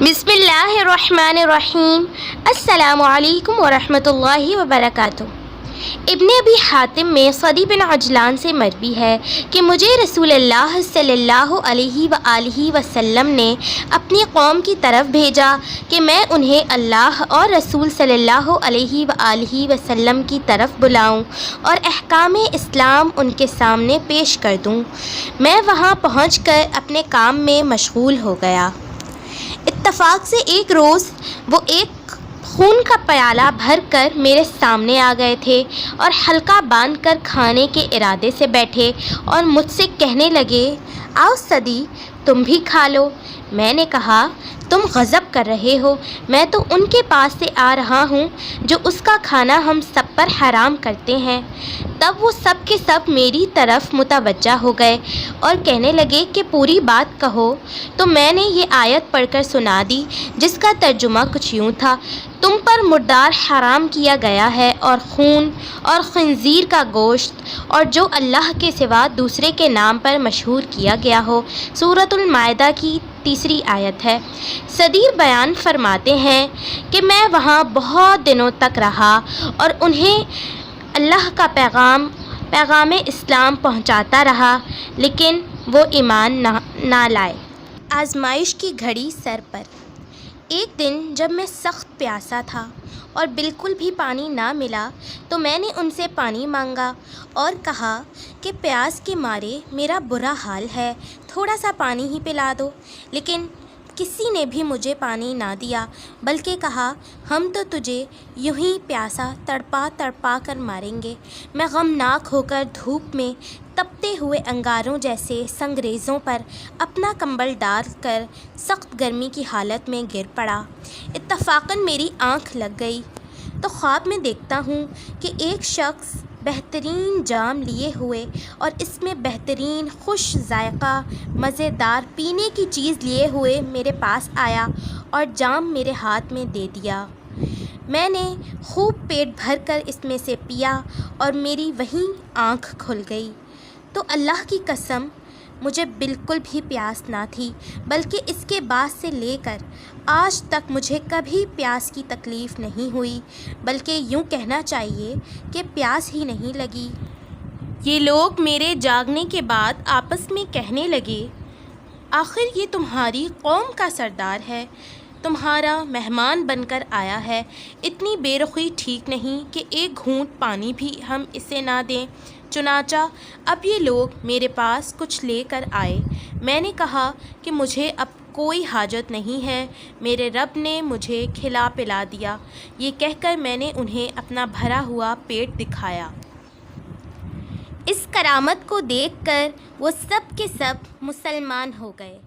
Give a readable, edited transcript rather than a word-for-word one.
बिस्मिल्लाहिर्रहमानिर्रहीम। अस्सलामु अलैकुम वरहमतुल्लाहि वबरकातुह। इब्न अबी हातिम में सदी बिन अजलान से मरवी है कि मुझे रसूलुल्लाह सल्लल्लाहु अलैहि वसल्लम ने अपनी कौम की तरफ भेजा कि मैं उन्हें अल्लाह और रसूल सल्लल्लाहु अलैहि वसल्लम की तरफ बुलाऊं और अहकाम इस्लाम उनके सामने पेश कर दूं। मैं वहां पहुंचकर अपने काम में मशगूल हो गया। इत्तफाक से एक रोज़ वो एक खून का प्याला भर कर मेरे सामने आ गए थे और हल्का बांध कर खाने के इरादे से बैठे और मुझसे कहने लगे, आओ सदी, तुम भी खा लो। मैंने कहा, तुम गज़ब कर रहे हो, मैं तो उनके पास से आ रहा हूँ जो उसका खाना हम सब पर हराम करते हैं। तब वो सब के सब मेरी तरफ मुतवज्जा हो गए और कहने लगे कि पूरी बात कहो। तो मैंने ये आयत पढ़कर सुना दी जिसका तर्जुमा कुछ यूँ था, तुम पर मुर्दार हराम किया गया है और खून और खंजीर का गोश्त और जो अल्लाह के सिवा दूसरे के नाम पर मशहूर किया गया हो। सूरतुल माइदा की 3री आयत है। सदीर बयान फरमाते हैं कि मैं वहाँ बहुत दिनों तक रहा और उन्हें अल्लाह का पैगाम इस्लाम पहुँचाता रहा, लेकिन वो ईमान ना लाए। आजमाइश की घड़ी सर पर। एक दिन जब मैं सख्त प्यासा था और बिल्कुल भी पानी ना मिला तो मैंने उनसे पानी मांगा और कहा कि प्यास के मारे मेरा बुरा हाल है, थोड़ा सा पानी ही पिला दो। लेकिन किसी ने भी मुझे पानी ना दिया, बल्कि कहा, हम तो तुझे यूं ही प्यासा तड़पा तड़पा कर मारेंगे। मैं गमनाक होकर धूप में तपते हुए अंगारों जैसे संगरेज़ों पर अपना कंबल डाल कर सख्त गर्मी की हालत में गिर पड़ा। इत्तफाकन मेरी आँख लग गई तो ख्वाब में देखता हूँ कि एक शख्स बेहतरीन जाम लिए हुए और इसमें बेहतरीन खुश जायका मज़ेदार पीने की चीज़ लिए हुए मेरे पास आया और जाम मेरे हाथ में दे दिया। मैंने खूब पेट भर कर इसमें से पिया और मेरी वहीं आँख खुल गई। तो अल्लाह की कसम, मुझे बिल्कुल भी प्यास ना थी, बल्कि इसके बाद से लेकर आज तक मुझे कभी प्यास की तकलीफ़ नहीं हुई, बल्कि यूँ कहना चाहिए कि प्यास ही नहीं लगी। ये लोग मेरे जागने के बाद आपस में कहने लगे, आखिर ये तुम्हारी कौम का सरदार है, तुम्हारा मेहमान बनकर आया है। इतनी बेरुखी ठीक नहीं कि एक घूंट पानी भी हम इसे ना दें। चुनाचा अब ये लोग मेरे पास कुछ लेकर आए। मैंने कहा कि मुझे अब कोई हाजत नहीं है, मेरे रब ने मुझे खिला पिला दिया। ये कहकर मैंने उन्हें अपना भरा हुआ पेट दिखाया। इस करामत को देखकर वो सब के सब मुसलमान हो गए।